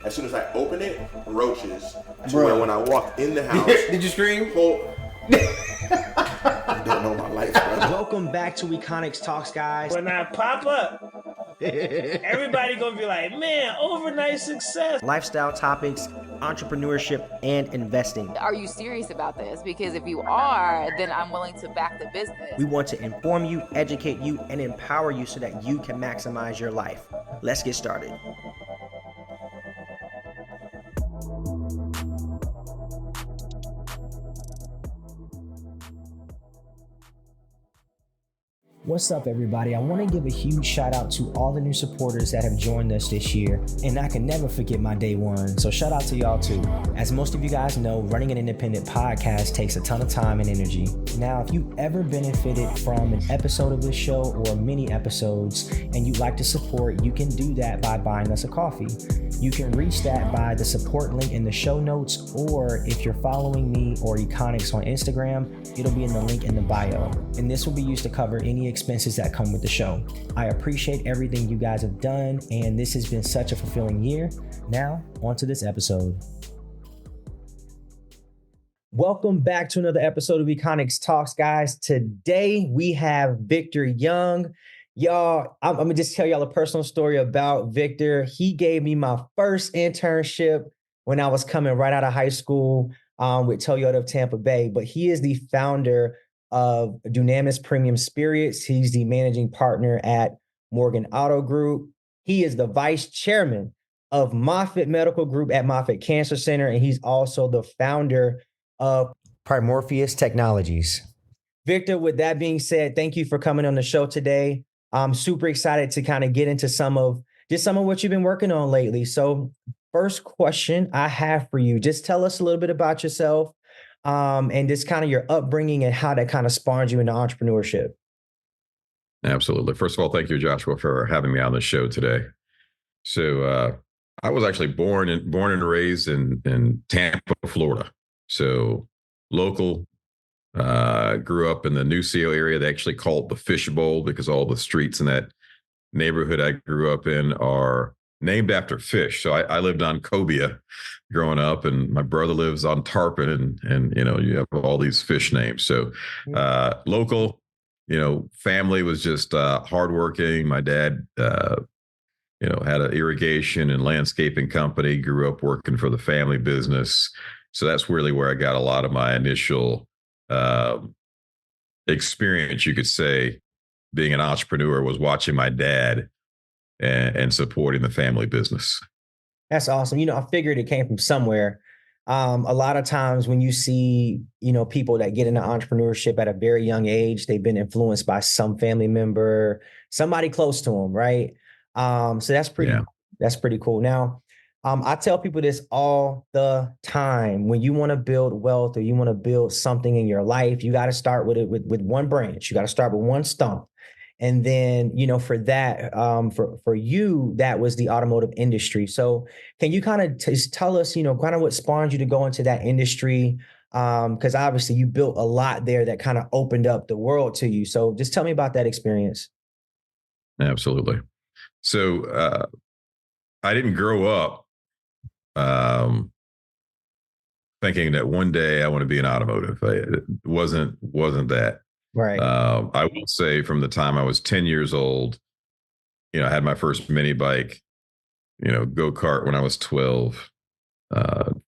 As soon as I open it, roaches. To where when I walked in the house, did you scream? You don't know my life, bro. Welcome back to Econics Talks, guys. When I pop up, everybody gonna be like, man, overnight success. Lifestyle topics, entrepreneurship, and investing. Are you serious about this? Because if you are, then I'm willing to back the business. We want to inform you, educate you, and empower you so that you can maximize your life. Let's get started. What's up, everybody? I want to give a huge shout out to all the new supporters that have joined us this year, and I can never forget my day one, so shout out to y'all too. As most of you guys know, running an independent podcast takes a ton of time and energy. Now, if you ever benefited from an episode of this show or mini episodes and you'd like to support, you can do that by buying us a coffee. You can reach that by the support link in the show notes, or if you're following me or Econics on Instagram, it'll be in the link in the bio. And this will be used to cover any expenses that come with the show. I appreciate everything you guys have done, and this has been such a fulfilling year. Now, on to this episode. Welcome back to another episode of Econics Talks, guys. Today, we have Victor Young. Y'all, I'm gonna just tell y'all a personal story about Victor. He gave me my first internship when I was coming right out of high school with Toyota of Tampa Bay, but he is the founder of Dunamis Premium Spirits. He's the managing partner at Morgan Auto Group. He is the vice chairman of Moffitt Medical Group at Moffitt Cancer Center, and he's also the founder of Primorpheus Technologies. Victor, with that being said, thank you for coming on the show today. I'm super excited to kind of get into some of what you've been working on lately. So first question I have for you, just tell us a little bit about yourself and just kind of your upbringing and how that kind of spawned you into entrepreneurship. Absolutely. First of all, thank you, Joshua, for having me on the show today. So I was actually born and raised in Tampa, Florida. So local. Grew up in the Nucio area. They actually call it the Fish Bowl because all the streets in that neighborhood I grew up in are named after fish. So I lived on Cobia growing up, and my brother lives on Tarpon, and you know, you have all these fish names. So local, you know, family was just hardworking. My dad, you know, had an irrigation and landscaping company, grew up working for the family business. So that's really where I got a lot of my initial experience, you could say, being an entrepreneur, was watching my dad and supporting the family business. That's awesome. You know, I figured it came from somewhere. A lot of times when you see, you know, people that get into entrepreneurship at a very young age, they've been influenced by some family member, somebody close to them, right? So that's pretty cool. Now, I tell people this all the time. When you want to build wealth or you want to build something in your life, you got to start with one branch. You got to start with one stump. And then, you know, for that, for you, that was the automotive industry. So can you kind of tell us, you know, kind of what spawned you to go into that industry? Because obviously you built a lot there that kind of opened up the world to you. So just tell me about that experience. Absolutely. So I didn't grow up thinking that one day I want to be in automotive. It wasn't that. Right. I will say from the time I was 10 years old, you know, I had my first mini bike, you know, go-kart when I was 12,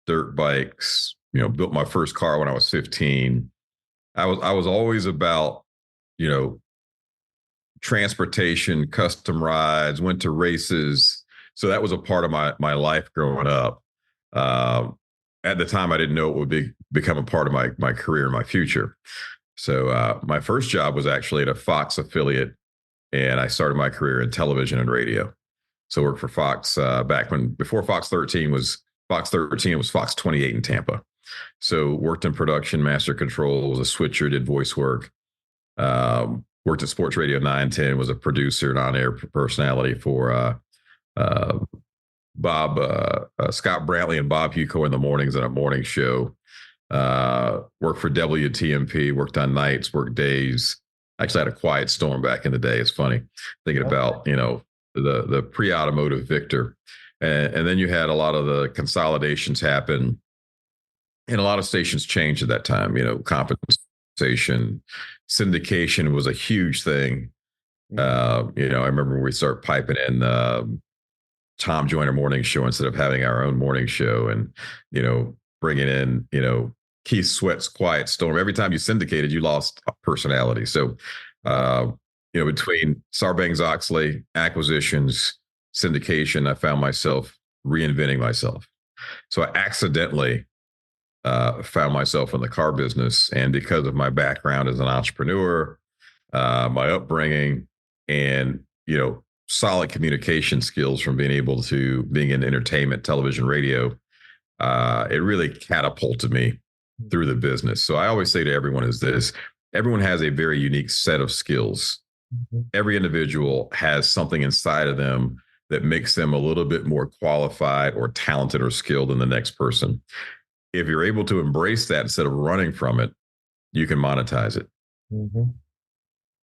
dirt bikes, you know, built my first car when I was 15. I was always about, you know, transportation, custom rides, went to races. So that was a part of my life growing up. At the time, I didn't know it would become a part of my career and my future. So my first job was actually at a Fox affiliate, and I started my career in television and radio. So I worked for Fox before Fox 13 was Fox 13. It was Fox 28 in Tampa. So worked in production, master control, was a switcher, did voice work. Worked at Sports Radio 910, was a producer and on-air personality for Scott Brantley and Bob Huco in the mornings on a morning show. Worked for WTMP, worked on nights, worked days. Actually had a quiet storm back in the day. It's funny thinking about, you know, the pre-automotive Victor. And then you had a lot of the consolidations happen, and a lot of stations changed at that time. Compensation, syndication was a huge thing. I remember we start piping in Tom Joyner morning show instead of having our own morning show, and bringing in Keith Sweat's Quiet Storm. Every time you syndicated, you lost personality. So between Sarbanes-Oxley, acquisitions, syndication, I found myself reinventing myself. So I accidentally found myself in the car business, and because of my background as an entrepreneur, my upbringing, and solid communication skills from being in entertainment, television, radio, it really catapulted me through the business. So I always say to everyone everyone has a very unique set of skills. Every individual has something inside of them that makes them a little bit more qualified or talented or skilled than the next person. If you're able to embrace that instead of running from it, you can monetize it.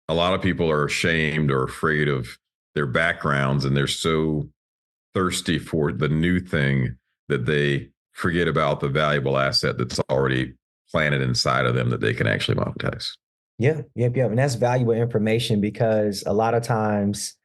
A lot of people are ashamed or afraid of their backgrounds, and they're so thirsty for the new thing that they forget about the valuable asset that's already planted inside of them that they can actually monetize. Yeah. And that's valuable information, because a lot of times,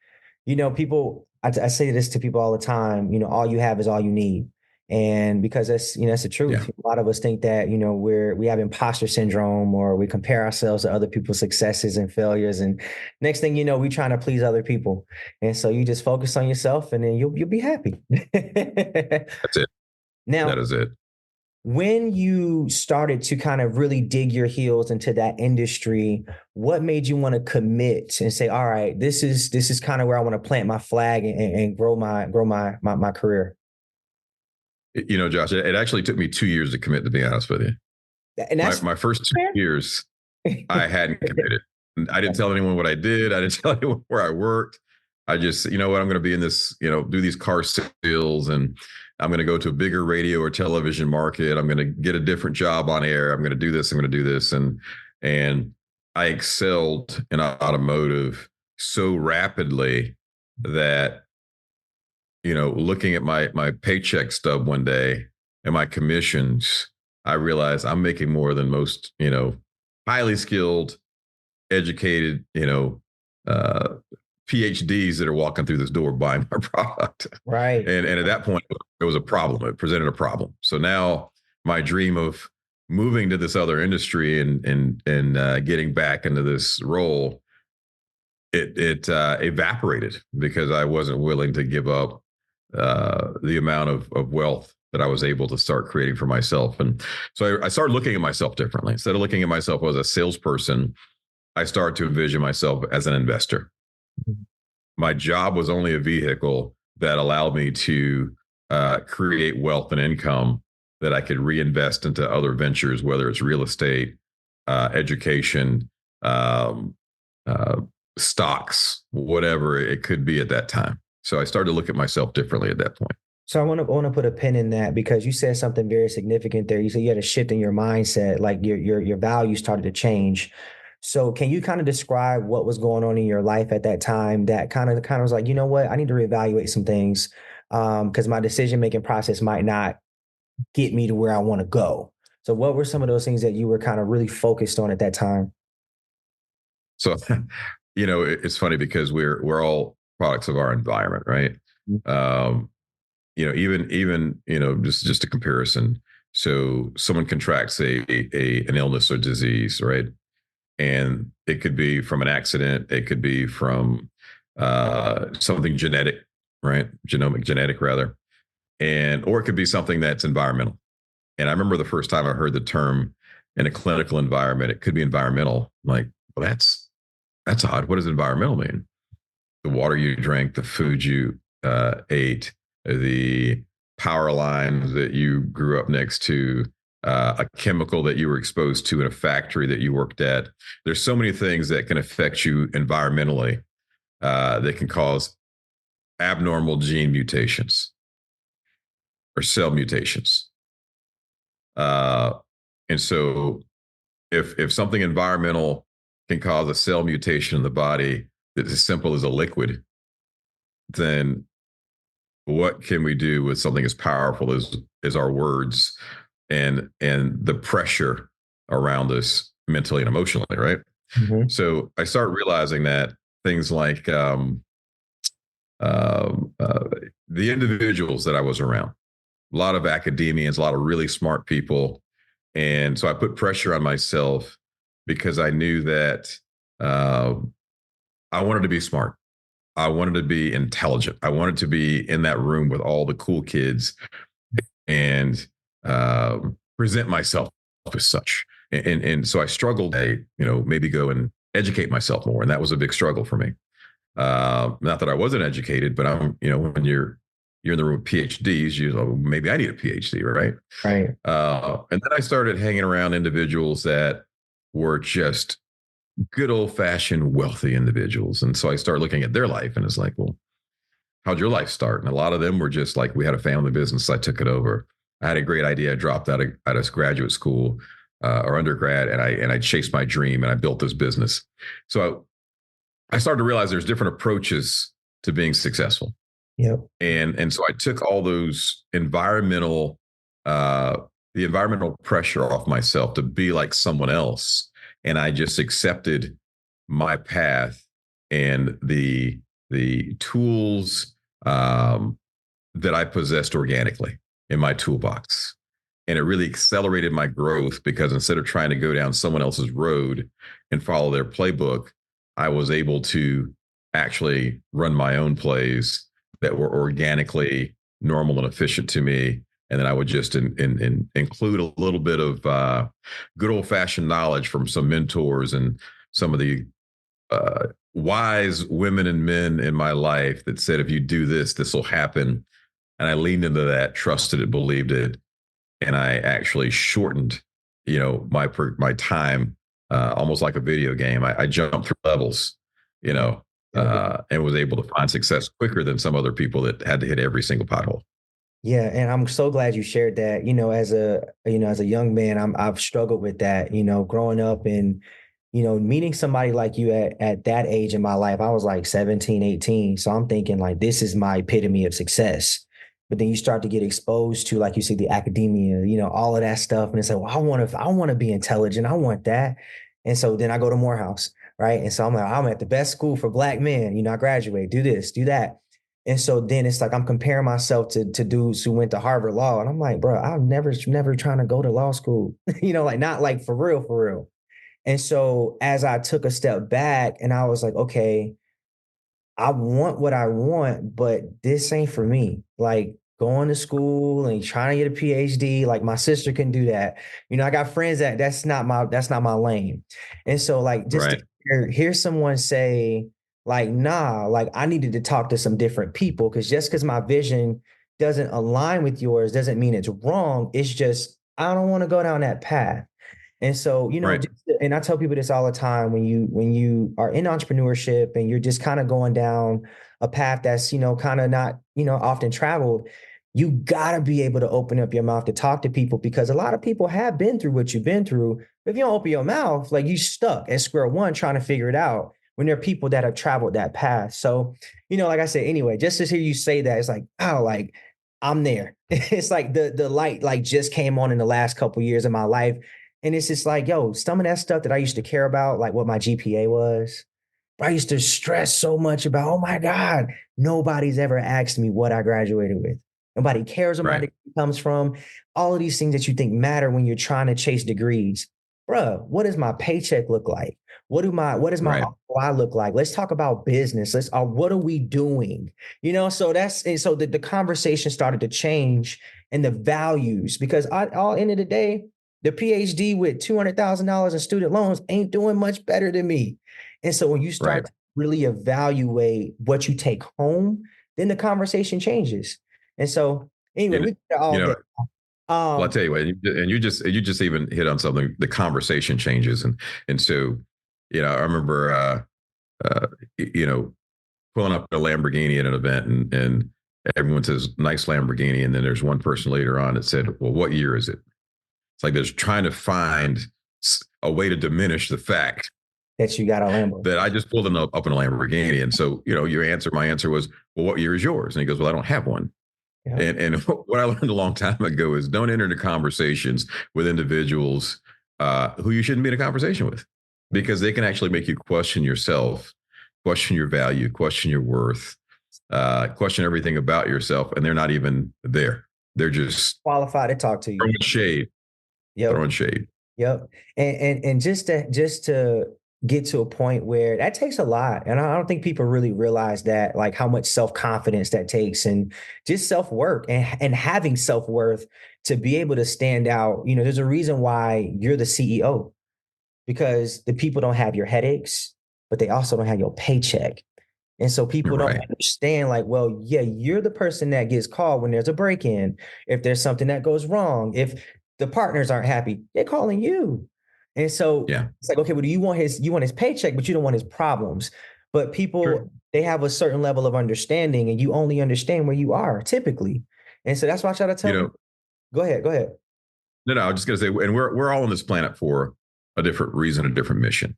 people, I say this to people all the time, all you have is all you need. And because that's the truth. Yeah. A lot of us think that, we have imposter syndrome, or we compare ourselves to other people's successes and failures. And next thing you know, we're trying to please other people. And so you just focus on yourself, and then you'll be happy. That's it. Now, that is it. When you started to kind of really dig your heels into that industry, what made you want to commit and say, all right, this is kind of where I want to plant my flag and grow my career? Josh, it actually took me 2 years to commit, to be honest with you. And that's my first 2 years, I hadn't committed. I didn't tell anyone what I did. I didn't tell anyone where I worked. I just, I'm going to be in this, do these car sales, and I'm going to go to a bigger radio or television market. I'm going to get a different job on air. I'm going to do this. I'm going to do this. And I excelled in automotive so rapidly that, looking at my paycheck stub one day and my commissions, I realized I'm making more than most, highly skilled, educated, PhDs that are walking through this door buying my product. Right. And at that point, it was a problem. It presented a problem. So now my dream of moving to this other industry and getting back into this role, it evaporated, because I wasn't willing to give up the amount of wealth that I was able to start creating for myself. And so I started looking at myself differently. Instead of looking at myself as a salesperson, I started to envision myself as an investor. My job was only a vehicle that allowed me to create wealth and income that I could reinvest into other ventures, whether it's real estate, education, stocks, whatever it could be at that time. So I started to look at myself differently at that point. So I want to put a pin in that, because you said something very significant there. You said you had a shift in your mindset, like your values started to change. So can you kind of describe what was going on in your life at that time that kind of was like, you know what, I need to reevaluate some things, because my decision-making process might not get me to where I want to go. So what were some of those things that you were kind of really focused on at that time? So, it's funny, because we're all products of our environment, right? Even just a comparison. So someone contracts an illness or disease, right? And it could be from an accident. It could be from something genetic, right? Genetic rather. Or it could be something that's environmental. And I remember the first time I heard the term in a clinical environment, it could be environmental. I'm like, well, that's odd. What does environmental mean? The water you drank, the food you ate, the power lines that you grew up next to, a chemical that you were exposed to in a factory that you worked at. There's so many things that can affect you environmentally that can cause abnormal gene mutations or cell mutations. And so if something environmental can cause a cell mutation in the body that's as simple as a liquid, then what can we do with something as powerful as our words and the pressure around us mentally and emotionally, right? Mm-hmm. So I start realizing that things like the individuals that I was around, a lot of academians, a lot of really smart people. And so I put pressure on myself because I knew that I wanted to be smart. I wanted to be intelligent. I wanted to be in that room with all the cool kids and present myself as such. And so I struggled to, maybe go and educate myself more. And that was a big struggle for me. Not that I wasn't educated, but when you're in the room with PhDs, maybe I need a PhD, right? Right. And then I started hanging around individuals that were just good old fashioned wealthy individuals. And so I started looking at their life and it's like, well, how'd your life start? And a lot of them were just like, we had a family business. I took it over. I had a great idea. I dropped out of graduate school or undergrad, and I chased my dream and I built this business. So I started to realize there's different approaches to being successful. Yep. And so I took all those the environmental pressure off myself to be like someone else. And I just accepted my path and the tools that I possessed organically in my toolbox. And it really accelerated my growth because instead of trying to go down someone else's road and follow their playbook, I was able to actually run my own plays that were organically normal and efficient to me. And then I would just include a little bit of good old fashioned knowledge from some mentors and some of the wise women and men in my life that said, if you do this, this will happen. And I leaned into that, trusted it, believed it. And I actually shortened, my time almost like a video game. I jumped through levels, and was able to find success quicker than some other people that had to hit every single pothole. Yeah, and I'm so glad you shared that. As a young man, I've struggled with that. Growing up and meeting somebody like you at that age in my life. I was like 17, 18. So I'm thinking like this is my epitome of success. But then you start to get exposed to, like you see, the academia, all of that stuff, and it's like, well, I want to be intelligent. I want that. And so then I go to Morehouse, right? And so I'm like, I'm at the best school for Black men. I graduate, do this, do that. And so then it's like I'm comparing myself to dudes who went to Harvard Law. And I'm like, bro, I'm never trying to go to law school, like not like for real. And so as I took a step back and I was like, okay, I want what I want, but this ain't for me. Like going to school and trying to get a PhD, like my sister can do that. I got friends that's not my lane. And so like just right. to hear someone say, like, nah, like I needed to talk to some different people because my vision doesn't align with yours doesn't mean it's wrong. It's just, I don't want to go down that path. And so, Right. and I tell people this all the time, when you are in entrepreneurship and you're just kind of going down a path that's, kind of not, often traveled, you gotta be able to open up your mouth to talk to people because a lot of people have been through what you've been through. If you don't open your mouth, like you stuck at square one trying to figure it out when there are people that have traveled that path. So, like I said, anyway, just to hear you say that, it's like, oh, like I'm there. It's like the light like just came on in the last couple of years of my life. And it's just like, yo, some of that stuff that I used to care about, like what my GPA was, I used to stress so much about, oh my God, nobody's ever asked me what I graduated with. Nobody cares where my degree comes from. All of these things that you think matter when you're trying to chase degrees. Bruh, what does my paycheck look like? What does my ROI look like? Let's talk about business. What are we doing? So the conversation started to change and the values, because all end of the day, the PhD with $200,000 in student loans ain't doing much better than me. And so when you start to really evaluate what you take home, then the conversation changes. And so anyway, we got all that. Well, I'll tell you what, and you just even hit on something. The conversation changes, and so I remember pulling up a Lamborghini at an event, and everyone says nice Lamborghini, and then there's one person later on that said, well, what year is it? It's like there's trying to find a way to diminish the fact that you got a Lambo. That I just pulled up in a Lamborghini. And so, my answer was, well, what year is yours? And he goes, well, I don't have one. Yeah. And what I learned a long time ago is don't enter into conversations with individuals who you shouldn't be in a conversation with, because they can actually make you question yourself, question your value, question your worth, question everything about yourself. And they're not even there. They're just qualified to talk to you. Throwing shade. Yep. Throwing shade. Yep. And just to get to a point where that takes a lot. And I don't think people really realize that, like how much self-confidence that takes, and just self-worth and having self-worth to be able to stand out. There's a reason why you're the CEO, because the people don't have your headaches, but they also don't have your paycheck. And so people don't understand, like, well, yeah, you're the person that gets called when there's a break-in, if there's something that goes wrong, if the partners aren't happy, they're calling you. And so it's like, okay, well, you want his paycheck, but you don't want his problems. But people, they have a certain level of understanding, and you only understand where you are typically. And so that's why I try to tell you. Go ahead. No, I was just going to say, and we're all on this planet for a different reason, a different mission.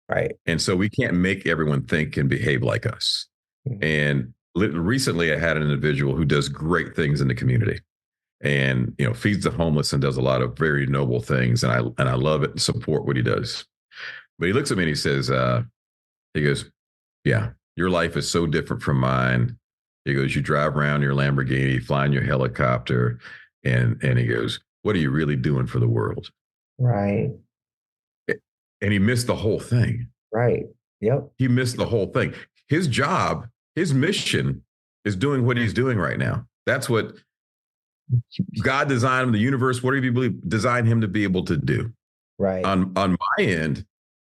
Right. And so we can't make everyone think and behave like us. Mm-hmm. And recently I had an individual who does great things in the community, and feeds the homeless and does a lot of very noble things, and I love it and support what he does. But he looks at me and he says, he goes, yeah, your life is so different from mine. He goes, you drive around your Lamborghini, fly in your helicopter, and he goes, what are you really doing for the world? Right. And he missed the whole thing. Right. Yep. He missed the whole thing. His job, his mission is doing what he's doing right now. That's what God designed him, the universe, whatever you believe, designed him to be able to do. Right. On my end,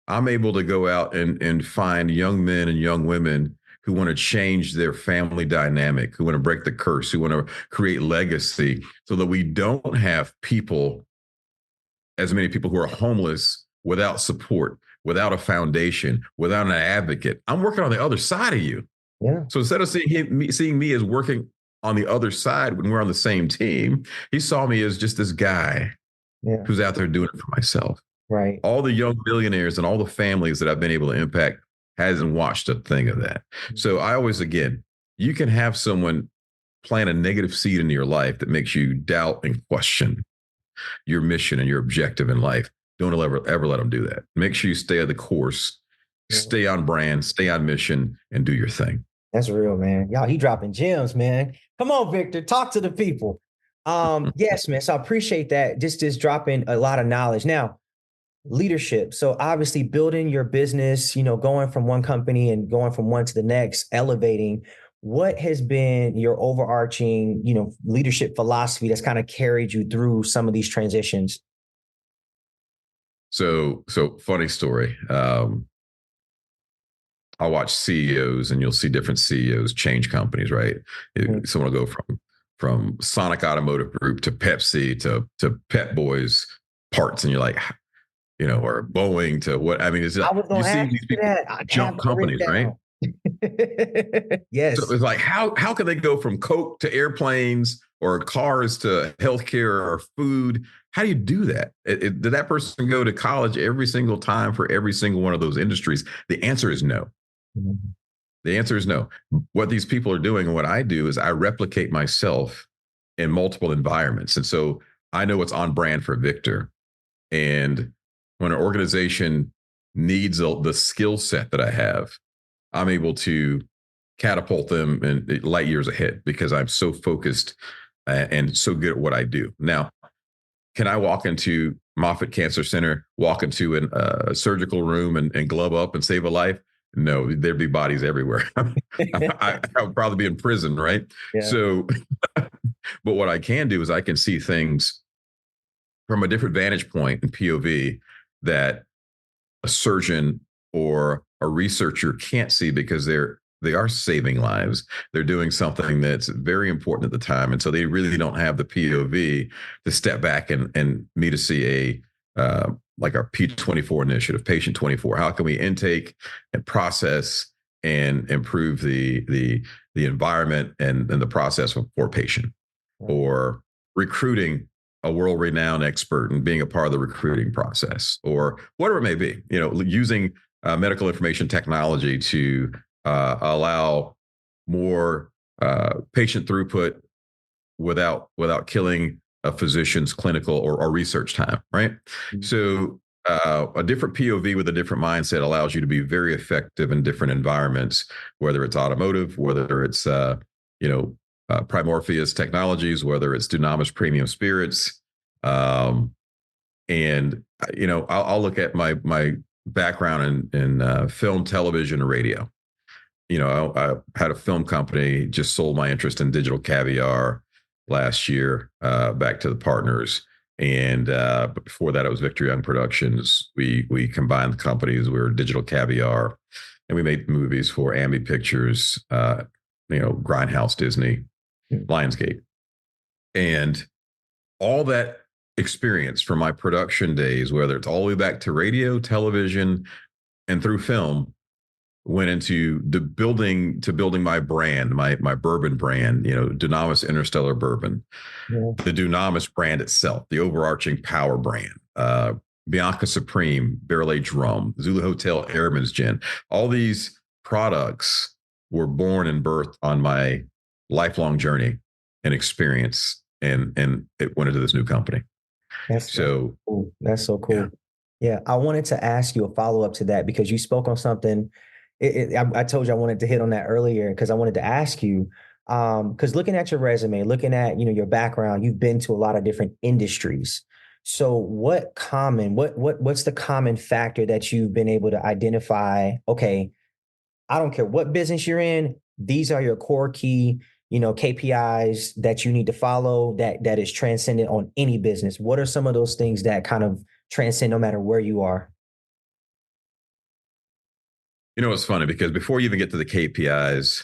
I'm able to go out and find young men and young women who want to change their family dynamic, who want to break the curse, who want to create legacy, so that we don't have as many people who are homeless without support, without a foundation, without an advocate. I'm working on the other side of you. Yeah. So instead of seeing me as working on the other side when we're on the same team, he saw me as just this guy who's out there doing it for myself. Right. All the young billionaires and all the families that I've been able to impact hasn't watched a thing of that. So I always, again, you can have someone plant a negative seed into your life that makes you doubt and question your mission and your objective in life. Don't ever let them do that. Make sure you stay on the course, stay on brand, stay on mission, and do your thing. That's real, man. Y'all, he dropping gems, man. Come on, Victor, talk to the people. Yes, man. So I appreciate that. Just dropping a lot of knowledge. Now, leadership. So obviously building your business, going from one company and going from one to the next, elevating. What has been your overarching, leadership philosophy that's kind of carried you through some of these transitions? So funny story. I'll watch CEOs, and you'll see different CEOs change companies, right? Mm-hmm. Someone will go from Sonic Automotive Group to Pepsi to Pep Boys parts, and you're like, or Boeing to what? I mean, it's like, you see these people jump companies, right? Yes. So it's like, how can they go from Coke to airplanes or cars to healthcare or food? How do you do that? Did that person go to college every single time for every single one of those industries? The answer is no. Mm-hmm. The answer is no. What these people are doing and what I do is I replicate myself in multiple environments. And so I know what's on brand for Victor. And when an organization needs the skill set that I have, I'm able to catapult them in light years ahead because I'm so focused and so good at what I do. Now, can I walk into Moffitt Cancer Center, walk into a surgical room and glove up and save a life? No, there'd be bodies everywhere. I would probably be in prison, right? Yeah. So, but what I can do is I can see things from a different vantage point and POV that a surgeon or a researcher can't see because they are saving lives. They're doing something that's very important at the time. And so they really don't have the POV to step back and me to see like our P24 initiative, Patient 24. How can we intake and process and improve the environment and the process for patient, or recruiting a world-renowned expert and being a part of the recruiting process, or whatever it may be, using medical information technology to allow more patient throughput without killing a physician's clinical or research time, right? Mm-hmm. So a different POV with a different mindset allows you to be very effective in different environments, whether it's automotive, whether it's Primorpheus Technologies, whether it's Dunamis Premium Spirits, and I'll look at my background in film, television, and radio. I had a film company, just sold my interest in Digital Caviar last year back to the partners. And but before that, it was Victor Young Productions. We combined the companies. We were Digital Caviar, and we made movies for Ambi Pictures, Grindhouse, Disney, Lionsgate. And all that experience from my production days, whether it's all the way back to radio, television, and through film, went into building my brand, my bourbon brand, Dunamis Interstellar Bourbon, the Dunamis brand itself, the overarching power brand, Bianca Supreme, Barrel Aged Rum, Zulu Hotel Airman's Gin. All these products were born and birthed on my lifelong journey and experience, and it went into this new company. That's so cool. That's so cool. Yeah. I wanted to ask you a follow-up to that because you spoke on something. I told you I wanted to hit on that earlier because I wanted to ask you, because looking at your resume, looking at, your background, you've been to a lot of different industries. So what's the common factor that you've been able to identify? Okay, I don't care what business you're in. These are your core key, KPIs that you need to follow that is transcendent on any business. What are some of those things that kind of transcend no matter where you are? It's funny because before you even get to the KPIs,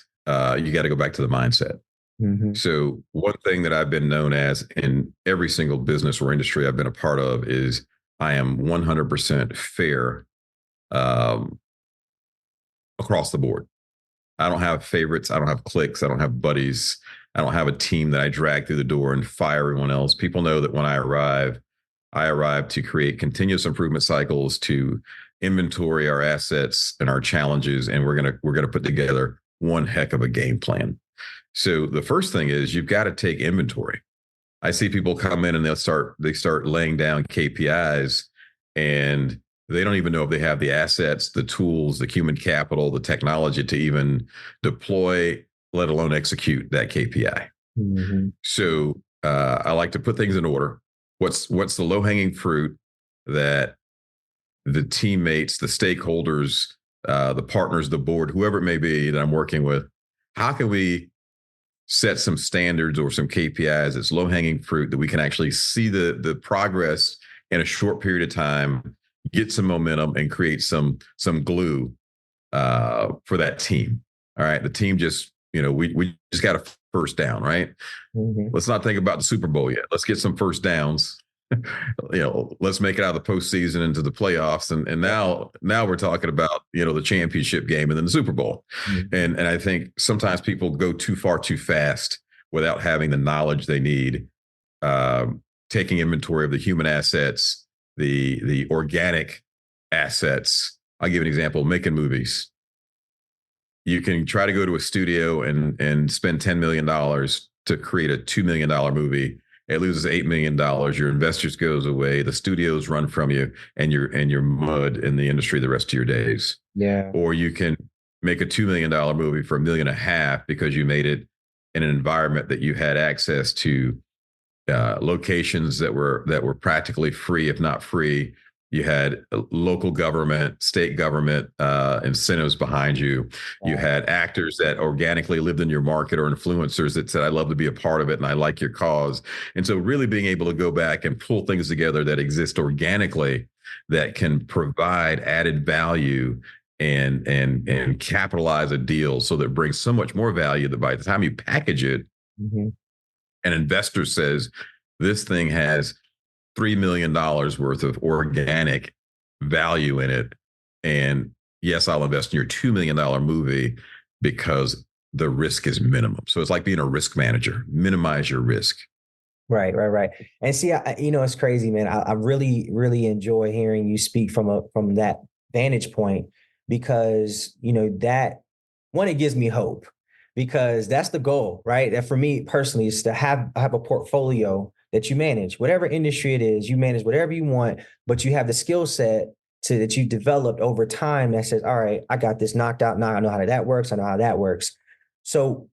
you got to go back to the mindset. Mm-hmm. So one thing that I've been known as in every single business or industry I've been a part of is I am 100% fair across the board. I don't have favorites. I don't have cliques. I don't have buddies. I don't have a team that I drag through the door and fire everyone else. People know that when I arrive to create continuous improvement cycles, to inventory our assets and our challenges, and we're gonna put together one heck of a game plan. So the first thing is you've got to take inventory. I see people come in and they start laying down KPIs, and they don't even know if they have the assets, the tools, the human capital, the technology to even deploy, let alone execute that KPI. Mm-hmm. So I like to put things in order. What's the low-hanging fruit that the teammates, the stakeholders, the partners, the board, whoever it may be that I'm working with, how can we set some standards or some KPIs that's low-hanging fruit that we can actually see the progress in a short period of time, get some momentum, and create some glue for that team. All right. The team just, we just got a first down, right? Mm-hmm. Let's not think about the Super Bowl yet. Let's get some first downs. Let's make it out of the postseason into the playoffs. And now we're talking about, the championship game and then the Super Bowl. Mm-hmm. And I think sometimes people go too far too fast without having the knowledge they need, taking inventory of the human assets, the organic assets. I'll give an example, making movies. You can try to go to a studio and spend $10 million to create a $2 million movie. It loses $8 million. Your investors goes away. The studios run from you, and you're mud in the industry the rest of your days. Yeah. Or you can make a $2 million movie for $1.5 million because you made it in an environment that you had access to, locations that were practically free, if not free. You had local government, state government incentives behind you. Wow. You had actors that organically lived in your market, or influencers that said, "I love to be a part of it and I like your cause." And so really being able to go back and pull things together that exist organically that can provide added value and capitalize a deal so that it brings so much more value that by the time you package it, mm-hmm. an investor says, this thing has $3 million worth of organic value in it. And yes, I'll invest in your $2 million movie because the risk is minimum. So it's like being a risk manager, minimize your risk. Right. And see, it's crazy, man. I really, really enjoy hearing you speak from that vantage point, because, that one, it gives me hope, because that's the goal, right? That for me personally is to have a portfolio that you manage, whatever industry it is, you manage whatever you want, but you have the skill set that you developed over time that says, all right, I got this knocked out. Now I know how that works. I know how that works. So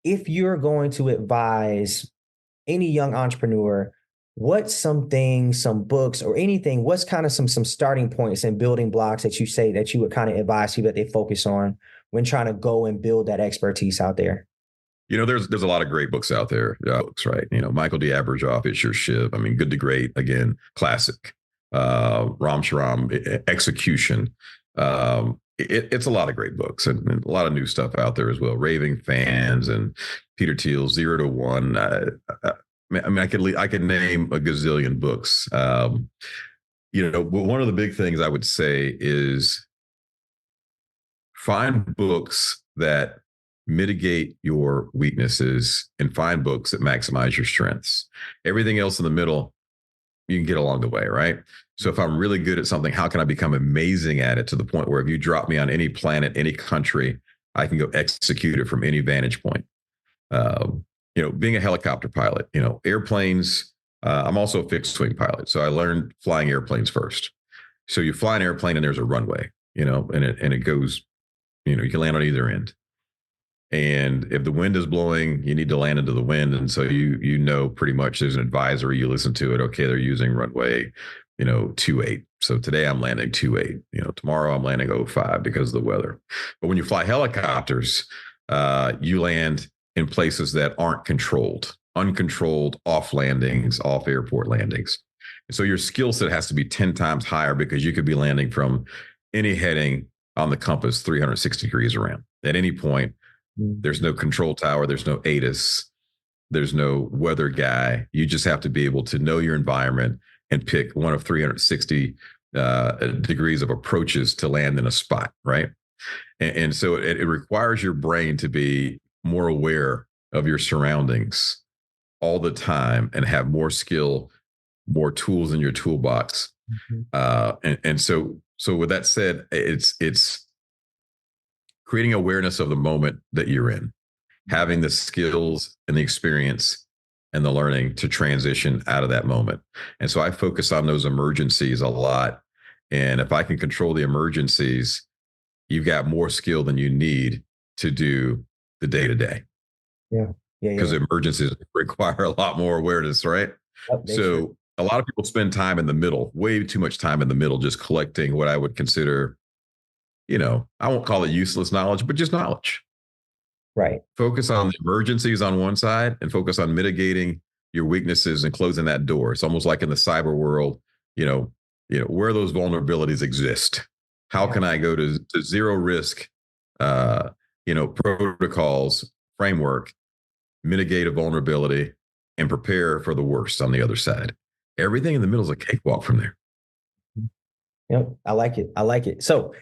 if you're going to advise any young entrepreneur, what's some things, some books or anything, what's kind of some starting points and building blocks that you say that you would kind of advise people that they focus on when trying to go and build that expertise out there? There's a lot of great books out there, books, right? Michael D. Abrajoff, It's Your Ship. I mean, Good to Great, again, classic. Ram Shriram, Execution. It's a lot of great books and a lot of new stuff out there as well. Raving Fans and Peter Thiel's 0 to 1. I could name a gazillion books. But one of the big things I would say is find books that mitigate your weaknesses and find books that maximize your strengths. Everything else in the middle, you can get along the way, right? So if I'm really good at something, how can I become amazing at it to the point where if you drop me on any planet, any country, I can go execute it from any vantage point? Being a helicopter pilot, airplanes, I'm also a fixed wing pilot. So I learned flying airplanes first. So you fly an airplane and there's a runway, and it goes, you can land on either end. And if the wind is blowing, you need to land into the wind. And so pretty much there's an advisory, you listen to it. Okay, they're using runway, 28. So today I'm landing 28. Tomorrow I'm landing 05 because of the weather. But when you fly helicopters, you land in places that aren't controlled, uncontrolled off landings, off airport landings. And so your skill set has to be 10 times higher because you could be landing from any heading on the compass 360 degrees around. At any point, there's no control tower, there's no ATIS, there's no weather guy. You just have to be able to know your environment and pick one of 360 degrees of approaches to land in a spot, right? And so it requires your brain to be more aware of your surroundings all the time and have more skill, more tools in your toolbox. And so with that said, it's creating awareness of the moment that you're in, having the skills and the experience and the learning to transition out of that moment. And so I focus on those emergencies a lot. And if I can control the emergencies, you've got more skill than you need to do the day-to-day. Yeah. Because emergencies require a lot more awareness, right? So a lot of people spend time in the middle, way too much time in the middle, just collecting what I would consider, I won't call it useless knowledge, but just knowledge. Right. Focus on the emergencies on one side and focus on mitigating your weaknesses and closing that door. It's almost like in the cyber world, where those vulnerabilities exist. How can I go to zero risk, protocols, framework, mitigate a vulnerability, and prepare for the worst on the other side? Everything in the middle is a cakewalk from there. Yep. I like it. So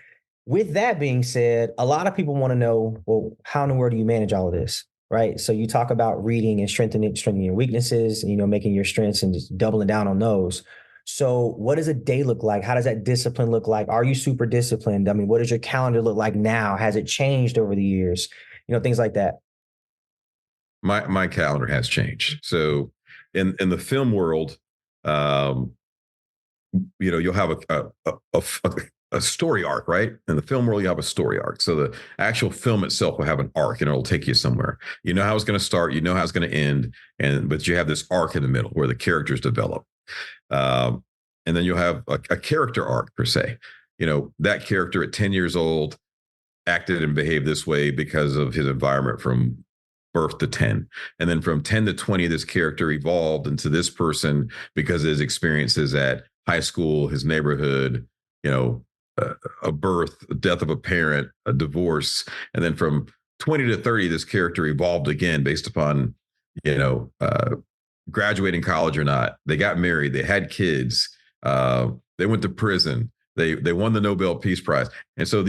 with that being said, a lot of people want to know, well, how in the world do you manage all of this? Right. So you talk about reading and strengthening your weaknesses, and, making your strengths and just doubling down on those. So what does a day look like? How does that discipline look like? Are you super disciplined? I mean, what does your calendar look like now? Has it changed over the years? Things like that. My calendar has changed. So in the film world, you'll have a story arc, right? In the film world, you have a story arc. So the actual film itself will have an arc and it'll take you somewhere. You know how it's going to start, you know how it's going to end, but you have this arc in the middle where the characters develop. And then you'll have a character arc per se. That character at 10 years old acted and behaved this way because of his environment from birth to 10. And then from 10 to 20, this character evolved into this person because of his experiences at high school, his neighborhood, a birth, a death of a parent, a divorce. And then from 20 to 30, this character evolved again based upon, graduating college or not. They got married, they had kids, they went to prison, they won the Nobel Peace Prize. And so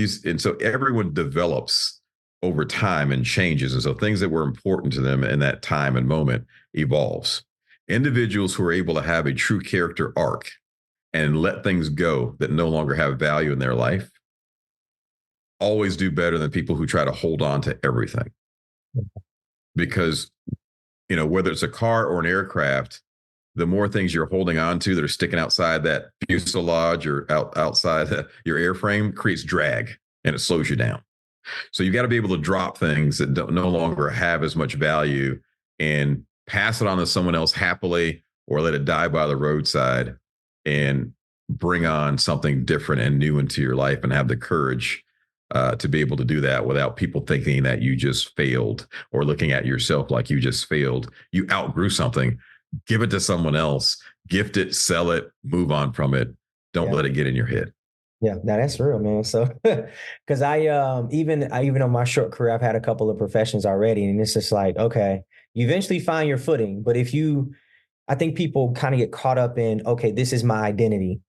everyone develops over time and changes. And so things that were important to them in that time and moment evolves. Individuals who are able to have a true character arc and let things go that no longer have value in their life always do better than people who try to hold on to everything. Because, whether it's a car or an aircraft, the more things you're holding on to that are sticking outside that fuselage or outside your airframe creates drag, and it slows you down. So you got to be able to drop things that no longer have as much value and pass it on to someone else happily, or let it die by the roadside and bring on something different and new into your life, and have the courage to be able to do that without people thinking that you just failed, or looking at yourself like you just failed. You outgrew something. Give it to someone else, gift it, sell it, move on from it. Don't let it get in your head. Yeah, that's real, man. So, because even on my short career, I've had a couple of professions already, and it's just like, okay, you eventually find your footing. But I think people kind of get caught up in, okay, this is my identity.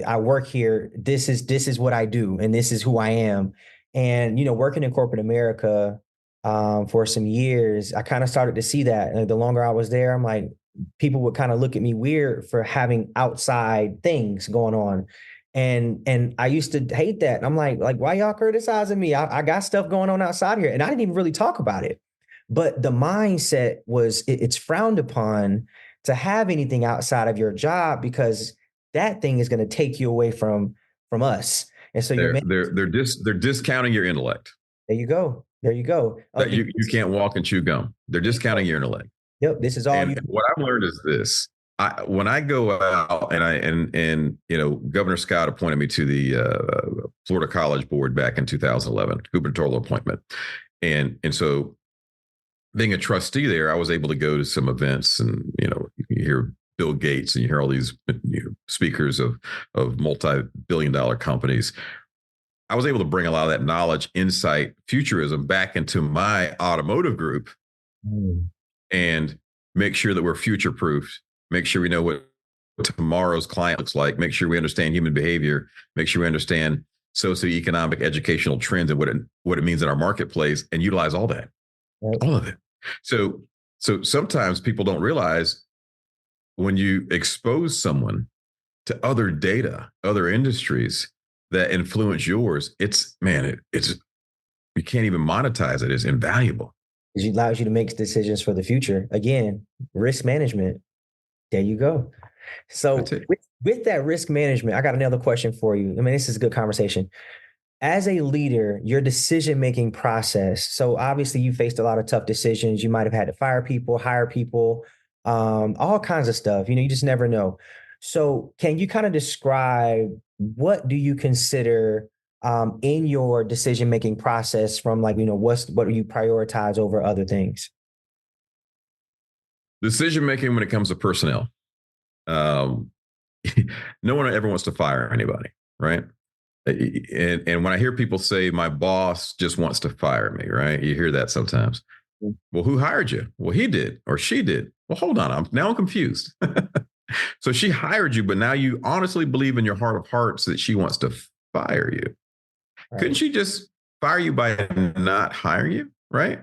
I work here. This is what I do, and this is who I am. And working in corporate America for some years, I kind of started to see that. And the longer I was there, I'm like, people would kind of look at me weird for having outside things going on. And I used to hate that. And I'm like, why y'all criticizing me? I got stuff going on outside here. And I didn't even really talk about it. But the mindset was it's frowned upon to have anything outside of your job, because that thing is going to take you away from us. And so they're discounting your intellect. There you go. You can't walk and chew gum. They're discounting your intellect. Yep. This is all. And what I've learned is this. When I go out and Governor Scott appointed me to the Florida College Board back in 2011, gubernatorial appointment. And so being a trustee there, I was able to go to some events, and, you hear Bill Gates and you hear all these speakers of multi-billion-dollar companies. I was able to bring a lot of that knowledge, insight, futurism back into my automotive group and make sure that we're future-proofed. Make sure we know what tomorrow's client looks like. Make sure we understand human behavior. Make sure we understand socioeconomic educational trends and what it means in our marketplace, and utilize all that, all of it. So sometimes people don't realize, when you expose someone to other data, other industries that influence yours, you can't even monetize it. It's invaluable. It allows you to make decisions for the future. Again, risk management. There you go. So with that risk management, I got another question for you. I mean, this is a good conversation. As a leader, your decision-making process. So obviously you faced a lot of tough decisions. You might've had to fire people, hire people, all kinds of stuff. You just never know. So can you kind of describe, what do you consider in your decision-making process, from what do you prioritize over other things? Decision-making when it comes to personnel. No one ever wants to fire anybody, right? And when I hear people say, my boss just wants to fire me, right? You hear that sometimes. Well, who hired you? Well, he did, or she did. Well, hold on. I'm confused. So she hired you, but now you honestly believe in your heart of hearts that she wants to fire you. Right. Couldn't she just fire you by not hiring you? Right.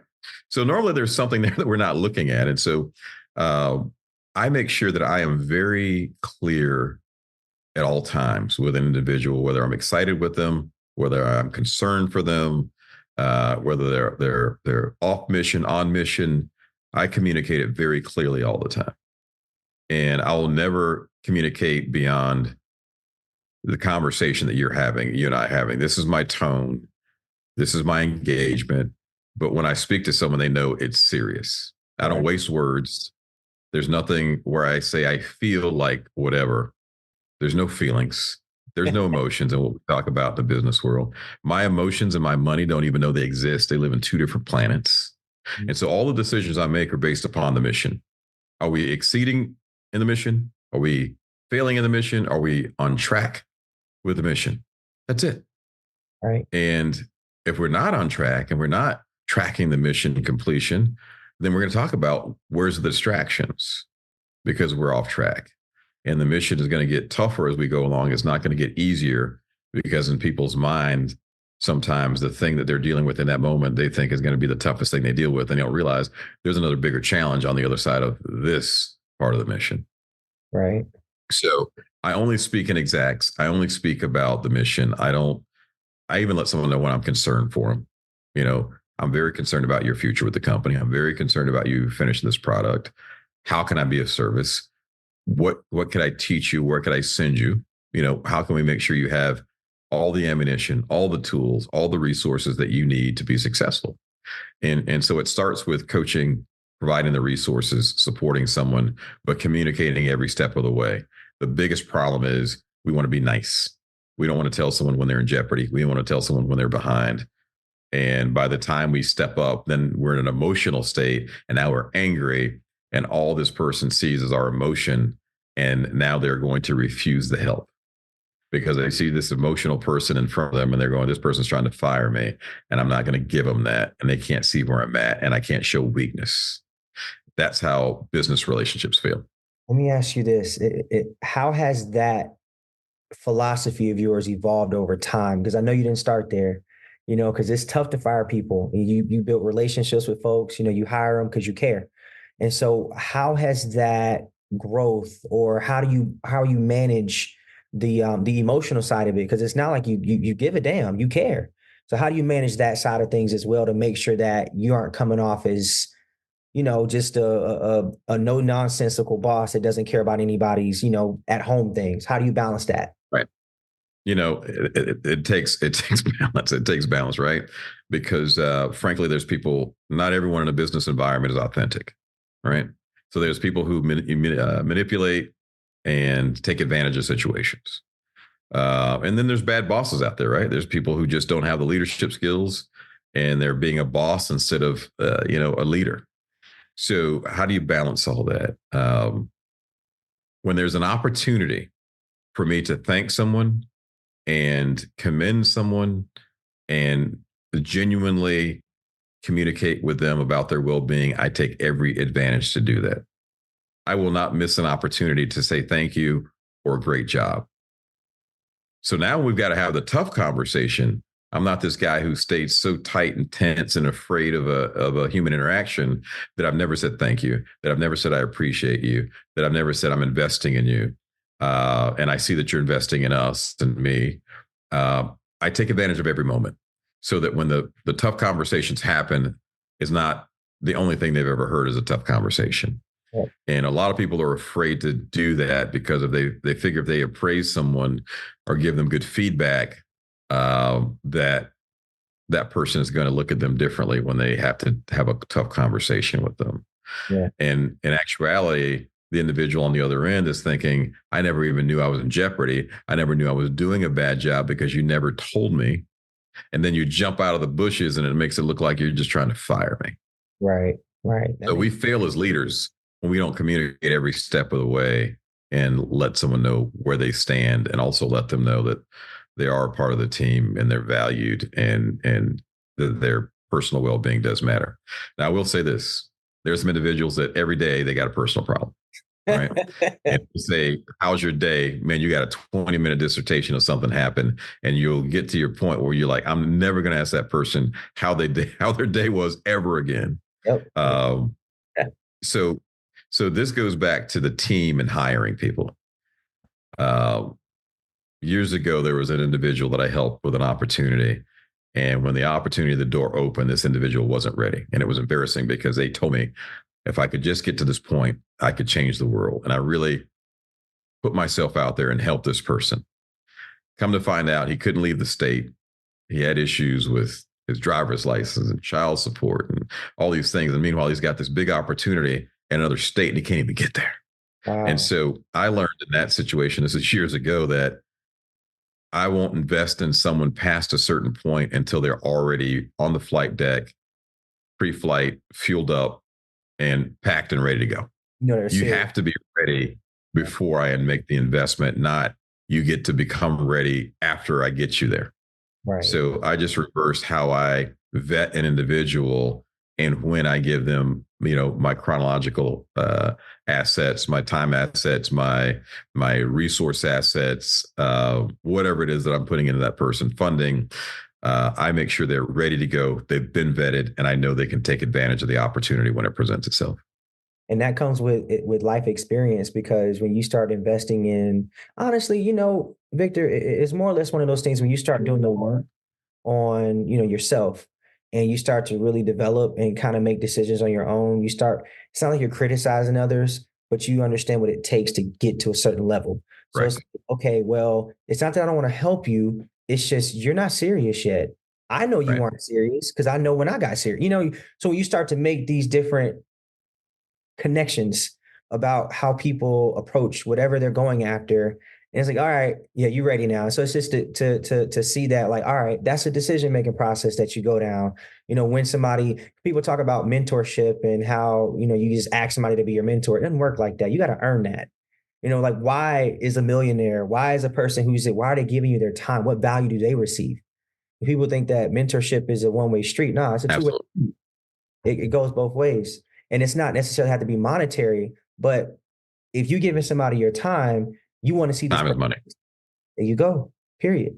So normally there's something there that we're not looking at. And so I make sure that I am very clear at all times with an individual, whether I'm excited with them, whether I'm concerned for them, whether they're off mission, on mission. I communicate it very clearly all the time. And I will never communicate beyond the conversation that you and I are having. This is my tone. This is my engagement. But when I speak to someone, they know it's serious. I don't waste words. There's nothing where I say I feel like whatever. There's no feelings. There's no emotions in what we talk about in the business world. My emotions and my money don't even know they exist. They live in two different planets. And so all the decisions I make are based upon the mission. Are we exceeding in the mission? Are we failing in the mission? Are we on track with the mission? That's it. Right. And if we're not on track and we're not tracking the mission completion, then we're going to talk about where's the distractions, because we're off track. And the mission is going to get tougher as we go along. It's not going to get easier, because in people's mind, sometimes the thing that they're dealing with in that moment, they think is going to be the toughest thing they deal with. And they don't realize there's another bigger challenge on the other side of this part of the mission. Right. So I only speak in exacts. I only speak about the mission. I I even let someone know when I'm concerned for them. You know, I'm very concerned about your future with the company. I'm very concerned about you finishing this product. How can I be of service? What could I teach you? Where could I send you? You know, how can we make sure you have all the ammunition, all the tools, all the resources that you need to be successful? And so it starts with coaching, providing the resources, supporting someone, but communicating every step of the way. The biggest problem is we want to be nice. We don't want to tell someone when they're in jeopardy. We don't want to tell someone when they're behind. And by the time we step up, then we're in an emotional state, and now we're angry, and all this person sees is our emotion. And now they're going to refuse the help because they see this emotional person in front of them and they're going, this person's trying to fire me and I'm not going to give them that. And they can't see where I'm at and I can't show weakness. That's how business relationships fail. Let me ask you this. How has that philosophy of yours evolved over time? Because I know you didn't start there, you know, because it's tough to fire people. You build relationships with folks, you know, you hire them because you care. And so how has that growth, or how you manage the emotional side of it? Because it's not like you give a damn, you care. So how do you manage that side of things as well to make sure that you aren't coming off as, you know, just a no nonsensical boss that doesn't care about anybody's, you know, at home things? How do you balance that? Right. You know, it takes balance. It takes balance, right? Because frankly, there's people, not everyone in a business environment is authentic, right? So there's people who manipulate and take advantage of situations. And then there's bad bosses out there, right? There's people who just don't have the leadership skills and they're being a boss instead of, a leader. So how do you balance all that? When there's an opportunity for me to thank someone and commend someone and genuinely communicate with them about their well-being, I take every advantage to do that. I will not miss an opportunity to say thank you or great job. So now we've got to have the tough conversation. I'm not this guy who stays so tight and tense and afraid of a human interaction that I've never said thank you, that I've never said I appreciate you, that I've never said I'm investing in you. And I see that you're investing in us and me. I take advantage of every moment so that when the tough conversations happen, is not the only thing they've ever heard is a tough conversation. Yeah. And a lot of people are afraid to do that because if they figure if they appraise someone or give them good feedback, that person is going to look at them differently when they have to have a tough conversation with them. Yeah. And in actuality, the individual on the other end is thinking, I never even knew I was in jeopardy. I never knew I was doing a bad job because you never told me. And then you jump out of the bushes and it makes it look like you're just trying to fire me. Right. So we fail as leaders when we don't communicate every step of the way and let someone know where they stand and also let them know that they are a part of the team and they're valued and their personal well-being does matter. Now, I will say this. There's some individuals that every day they got a personal problem, right? And you say, how's your day? Man, you got a 20-minute dissertation of something happened and you'll get to your point where you're like, I'm never going to ask that person how their day was ever again. Yep. So this goes back to the team and hiring people. Years ago, there was an individual that I helped with an opportunity. And when the door opened, this individual wasn't ready. And it was embarrassing because they told me if I could just get to this point, I could change the world. And I really put myself out there and help this person. Come to find out, he couldn't leave the state. He had issues with his driver's license and child support and all these things. And meanwhile, he's got this big opportunity in another state and he can't even get there. Wow. And so I learned in that situation, this is years ago, that I won't invest in someone past a certain point until they're already on the flight deck, pre-flight, fueled up, and packed and ready to go. You have to be ready before I make the investment, not you get to become ready after I get you there. Right. So I just reversed how I vet an individual and when I give them, my chronological assets, my time assets, my resource assets, whatever it is that I'm putting into that person, funding, I make sure they're ready to go. They've been vetted, and I know they can take advantage of the opportunity when it presents itself. And that comes with life experience, because when you start investing in, honestly, Victor, it's more or less one of those things when you start doing the work, on, yourself, and you start to really develop and kind of make decisions on your own, it's not like you're criticizing others, but you understand what it takes to get to a certain level. So Right. it's okay, well, it's not that I don't want to help you. It's just you're not serious yet. I know you Right. weren't serious because I know when I got serious, so you start to make these different connections about how people approach whatever they're going after. And it's like, all right, yeah, you're ready now. So it's just to see that, like, all right, that's a decision making process that you go down. When people talk about mentorship and how, you just ask somebody to be your mentor. It doesn't work like that. You got to earn that. Like, why is a millionaire? Why is a person why are they giving you their time? What value do they receive? People think that mentorship is a one-way street. No, it's a two-way. Absolutely. It goes both ways. And it's not necessarily have to be monetary, but if you're giving somebody your time, you want to see this Time is money. There you go. Period.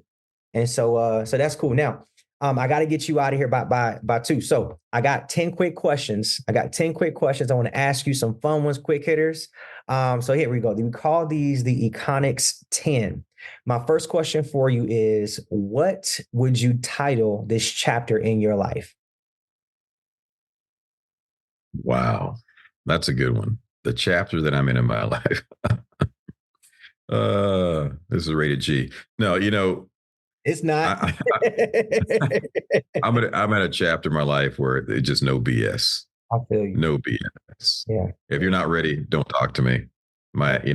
And so that's cool. Now, I got to get you out of here by 2. So I got 10 quick questions. I want to ask you some fun ones, quick hitters. So here we go. We call these the Econics 10. My first question for you is, what would you title this chapter in your life? Wow. That's a good one. The chapter that I'm in my life. This is rated G. No, It's not. I'm at a chapter in my life where it's just no BS. I feel you. No BS. Yeah. If you're not ready, don't talk to me. We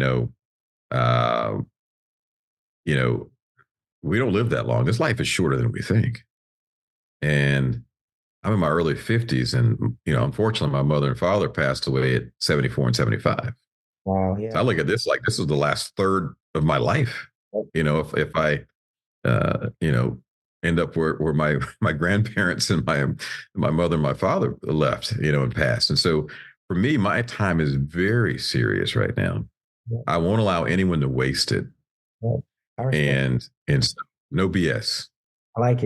don't live that long. This life is shorter than we think. And I'm in my early 50s, and unfortunately, my mother and father passed away at 74 and 75. Wow, yeah. So I look at this like this is the last third of my life. If I, end up where my grandparents and my mother and my father left, and passed. And so for me, my time is very serious right now. Yeah. I won't allow anyone to waste it. Yeah. And so, no BS. I like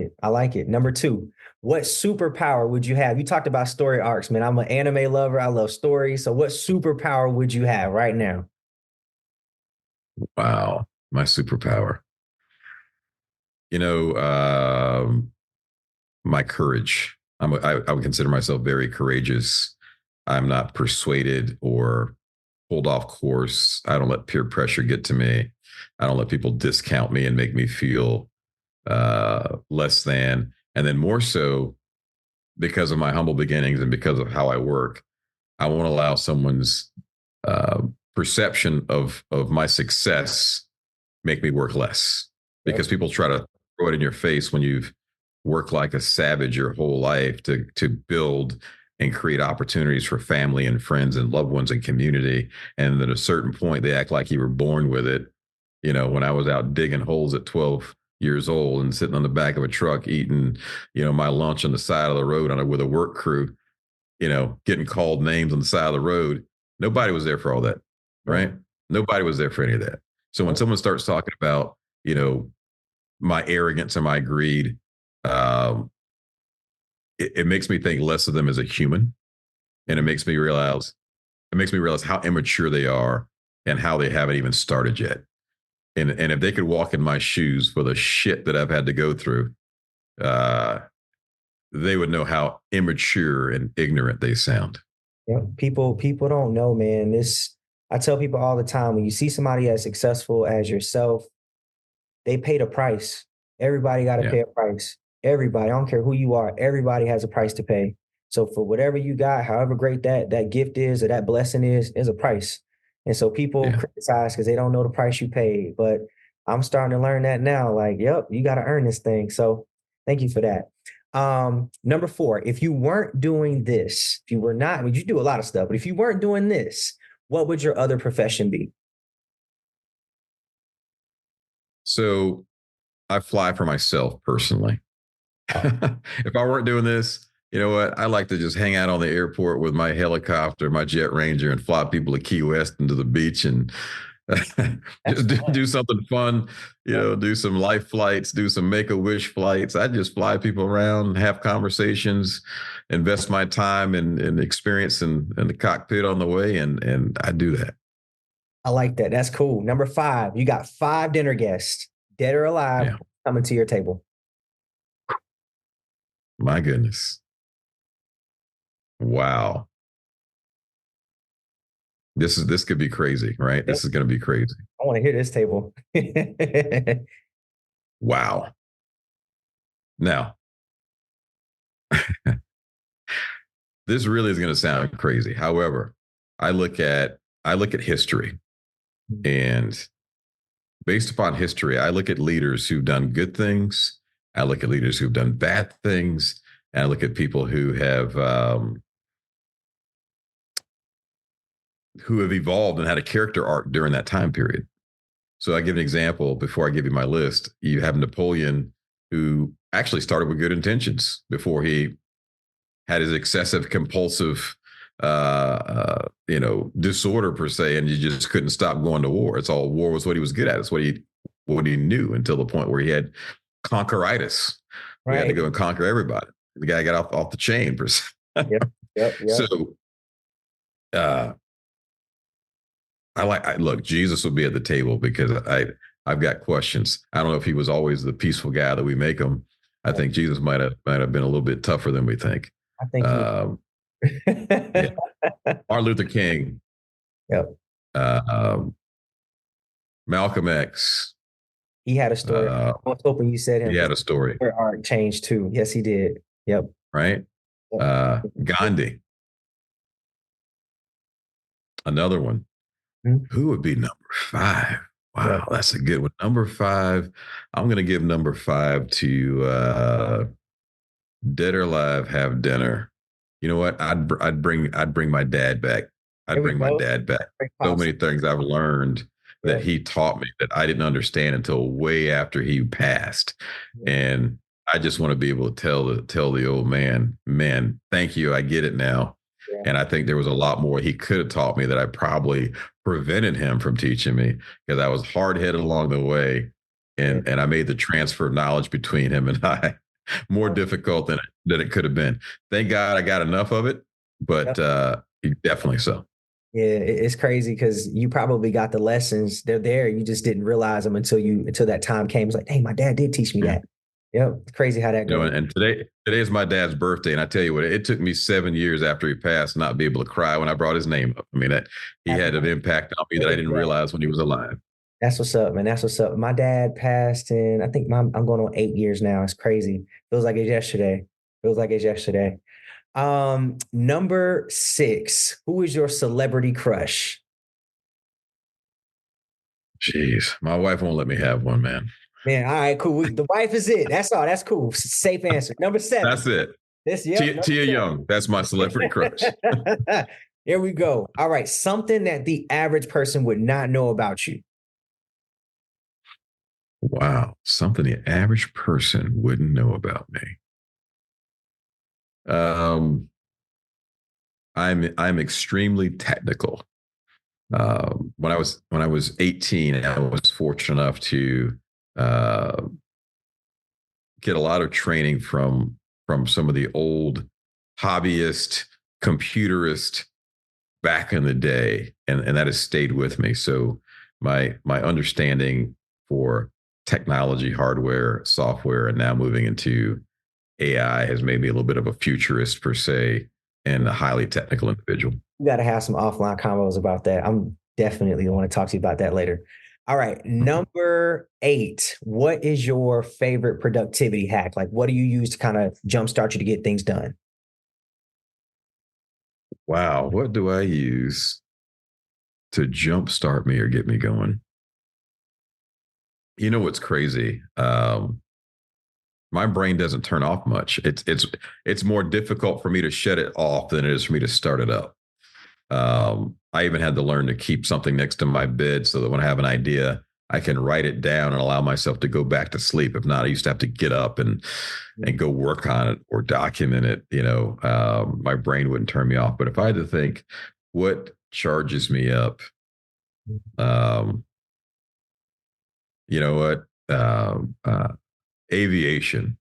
it. Number 2, what superpower would you have? You talked about story arcs, man. I'm an anime lover. I love stories. So what superpower would you have right now? Wow. My superpower. My courage. I would consider myself very courageous. I'm not persuaded or pulled off course. I don't let peer pressure get to me. I don't let people discount me and make me feel less than. And then more so, because of my humble beginnings and because of how I work, I won't allow someone's perception of my success make me work less, because people try to throw it in your face when you've worked like a savage your whole life to build and create opportunities for family and friends and loved ones and community. And at a certain point, they act like you were born with it. When I was out digging holes at 12 years old and sitting on the back of a truck eating, my lunch on the side of the road with a work crew, getting called names on the side of the road. Nobody was there for all that, right? Nobody was there for any of that. So when someone starts talking about, my arrogance and my greed, it makes me think less of them as a human, and it makes me realize how immature they are and how they haven't even started yet. And if they could walk in my shoes for the shit that I've had to go through, they would know how immature and ignorant they sound. Yeah, people don't know, man. I tell people all the time, when you see somebody as successful as yourself, they paid a price. Everybody got to pay a price. Everybody, I don't care who you are, everybody has a price to pay. So for whatever you got, however great that gift is or that blessing is a price. And so people criticize because they don't know the price you paid. But I'm starting to learn that now. Like, yep, you got to earn this thing. So thank you for that. Number 4, if you weren't doing this, if you were not, you do a lot of stuff, but if you weren't doing this, what would your other profession be? So I fly for myself personally. If I weren't doing this, you know what? I like to just hang out on the airport with my helicopter, my Jet Ranger, and fly people to Key West and to the beach and just do something fun, do some life flights, do some Make-A-Wish flights. I just fly people around, have conversations, invest my time and experience in the cockpit on the way. And I do that. I like that. That's cool. Number 5, you got 5 dinner guests, dead or alive, coming to your table. My goodness. Wow. This could be crazy, right? This is going to be crazy. I want to hear this table. Wow. Now, this really is going to sound crazy. However, I look at history, and based upon history, I look at leaders who've done good things. I look at leaders who've done bad things, and I look at people who have evolved and had a character arc during that time period. So I give an example before I give you my list. You have Napoleon, who actually started with good intentions before he had his excessive compulsive disorder per se, and you just couldn't stop going to war. It's all war was what he was good at. It's what he knew, until the point where he had conqueritis. Right. We had to go and conquer everybody. The guy got off the chain per se. Yep. So look, Jesus will be at the table, because I've got questions. I don't know if he was always the peaceful guy that we make him. I think Jesus might have been a little bit tougher than we think. I think yeah. Martin Luther King. Yep. Malcolm X. He had a story. I was hoping you said him. He had a story. Their art changed too. Yes, he did. Yep. Right. Gandhi. Another one. Mm-hmm. Who would be number 5? Wow, yep. That's a good one. Number 5. I'm going to give number 5 to Dead or Alive, Have Dinner. You know what? I'd bring my dad back. I'd bring my dad back. So many things I've learned that he taught me that I didn't understand until way after he passed. And I just want to be able to tell the old man, thank you. I get it now. Yeah. And I think there was a lot more he could have taught me that I probably prevented him from teaching me, because I was hard-headed along the way. And I made the transfer of knowledge between him and I more difficult than it could have been. Thank God I got enough of it, but definitely so. Yeah, it's crazy, because you probably got the lessons. They're there. You just didn't realize them until that time came. It's like, hey, my dad did teach me that. Yep. It's crazy how that goes. And today is my dad's birthday. And I tell you what, it took me 7 years after he passed not be able to cry when I brought his name up. I mean, he had an impact on me that I didn't realize when he was alive. That's what's up, man. That's what's up. My dad passed in, I think I'm going on 8 years now. It's crazy. Feels like it's yesterday. Number 6, who is your celebrity crush? Jeez, my wife won't let me have one, man. Man, all right, cool. The wife is it. That's all. That's cool. Safe answer. Number 7. That's it. Tia Young. That's my celebrity crush. There we go. All right. Something that the average person would not know about you. Wow. Something the average person wouldn't know about me. I'm extremely technical. When I was 18, I was fortunate enough to get a lot of training from some of the old hobbyist computerist back in the day, and that has stayed with me. So my understanding for technology, hardware, software, and now moving into AI has made me a little bit of a futurist per se, and a highly technical individual. You got to have some offline combos about that. I'm definitely want to talk to you about that later. All right. Number 8, what is your favorite productivity hack? Like, what do you use to kind of jumpstart you to get things done? Wow. What do I use to jumpstart me or get me going? You know what's crazy? My brain doesn't turn off much. It's more difficult for me to shut it off than it is for me to start it up. I even had to learn to keep something next to my bed so that when I have an idea, I can write it down and allow myself to go back to sleep. If not, I used to have to get up and go work on it or document it. My brain wouldn't turn me off. But if I had to think what charges me up, you know what? Aviation.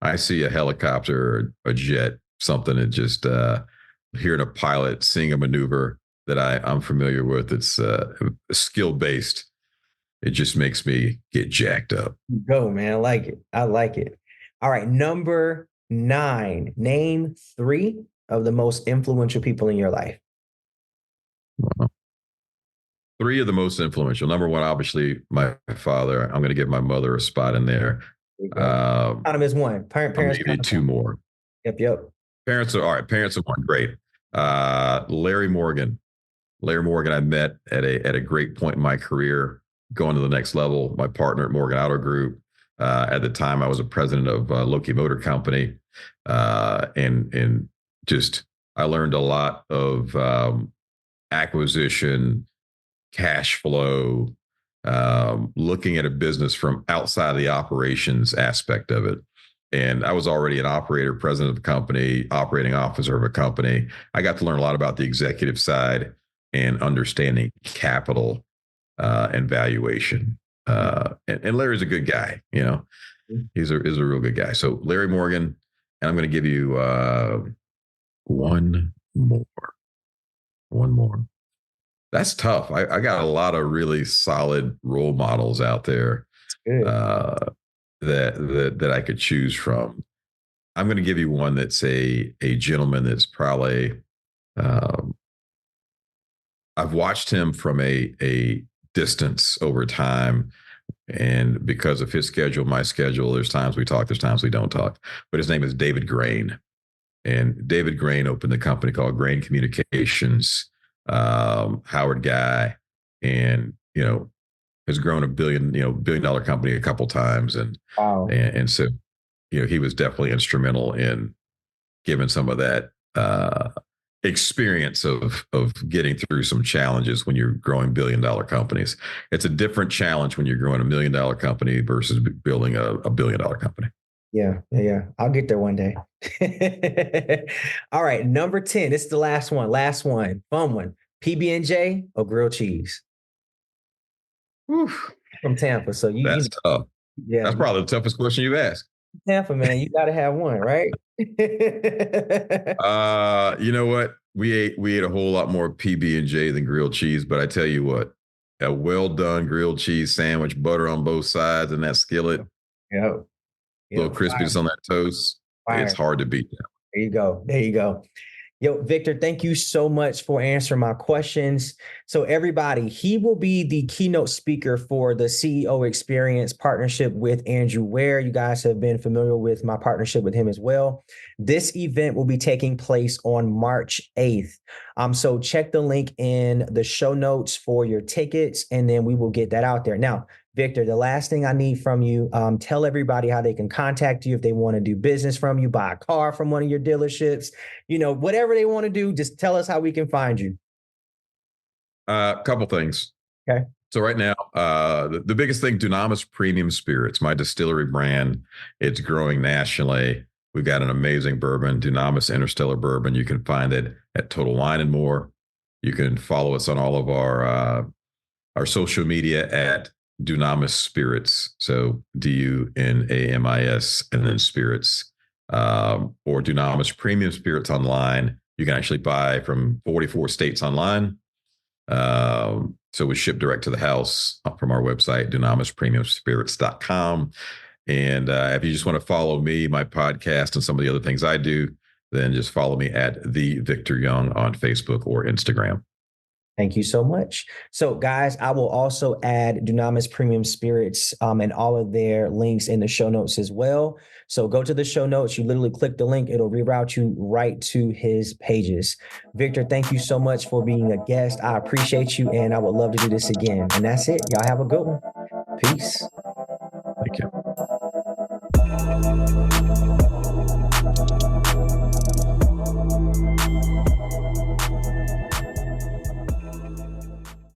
I see a helicopter, or a jet, something, and just hearing a pilot seeing a maneuver that I'm familiar with. It's skill based. It just makes me get jacked up. Go, man. I like it. All right, number 9. Name 3 of the most influential people in your life. Wow. 3 of the most influential. Number 1, obviously, my father. I'm going to give my mother a spot in there. Count them as 1. Parents. Maybe 2 more. Yep. Parents are all right. Parents are 1. Great. Larry Morgan. Larry Morgan, I met at a great point in my career, going to the next level. My partner at Morgan Auto Group. At the time, I was a president of Loki Motor Company, and just I learned a lot of acquisition, cash flow, looking at a business from outside of the operations aspect of it. And I was already an operator, president of a company, operating officer of a company. I got to learn a lot about the executive side and understanding capital and valuation. And Larry's a good guy, he's a real good guy. So Larry Morgan, and I'm going to give you one more. That's tough. I got a lot of really solid role models out there that I could choose from. I'm going to give you one that's a gentleman that's probably I've watched him from a distance over time. And because of his schedule, my schedule, there's times we talk, there's times we don't talk. But his name is David Grain. And David Grain opened a company called Grain Communications, Howard guy, and, has grown a billion-dollar company a couple times. And, wow. and so, he was definitely instrumental in giving some of that experience of getting through some challenges when you're growing billion-dollar companies. It's a different challenge when you're growing $1 million company versus building a $1 billion company. Yeah. I'll get there one day. All right, number 10. This is the last one. Fun one. PB&J or grilled cheese? Whew. From Tampa. So that's tough. Yeah, that's probably the toughest question you've asked. Tampa, man, you got to have one, right? You know what? We ate a whole lot more PB&J than grilled cheese, but I tell you what, a well done grilled cheese sandwich, butter on both sides, and that skillet, little crispiness on that toast. Fire. It's hard to beat that. There you go. Yo, Victor, thank you so much for answering my questions. So everybody, he will be the keynote speaker for the CEO Experience partnership with Andrew Ware. You guys have been familiar with my partnership with him as well. This event will be taking place on March 8th. So check the link in the show notes for your tickets, and then we will get that out there. Now, Victor, the last thing I need from you, tell everybody how they can contact you if they want to do business from you, buy a car from one of your dealerships, whatever they want to do, just tell us how we can find you. A couple things. Okay. So right now, the biggest thing, Dunamis Premium Spirits, my distillery brand, it's growing nationally. We've got an amazing bourbon, Dunamis Interstellar Bourbon. You can find it at Total Wine and More. You can follow us on all of our social media at Dunamis Spirits. So Dunamis and then Spirits, or Dunamis Premium Spirits online. You can actually buy from 44 states online. So we ship direct to the house from our website, DunamisPremiumSpirits.com. And if you just want to follow me, my podcast, and some of the other things I do, then just follow me at The Victor Young on Facebook or Instagram. Thank you so much. So guys, I will also add Dunamis Premium Spirits and all of their links in the show notes as well. So go to the show notes. You literally click the link. It'll reroute you right to his pages. Victor, thank you so much for being a guest. I appreciate you, and I would love to do this again. And that's it. Y'all have a good one. Peace. Thank you.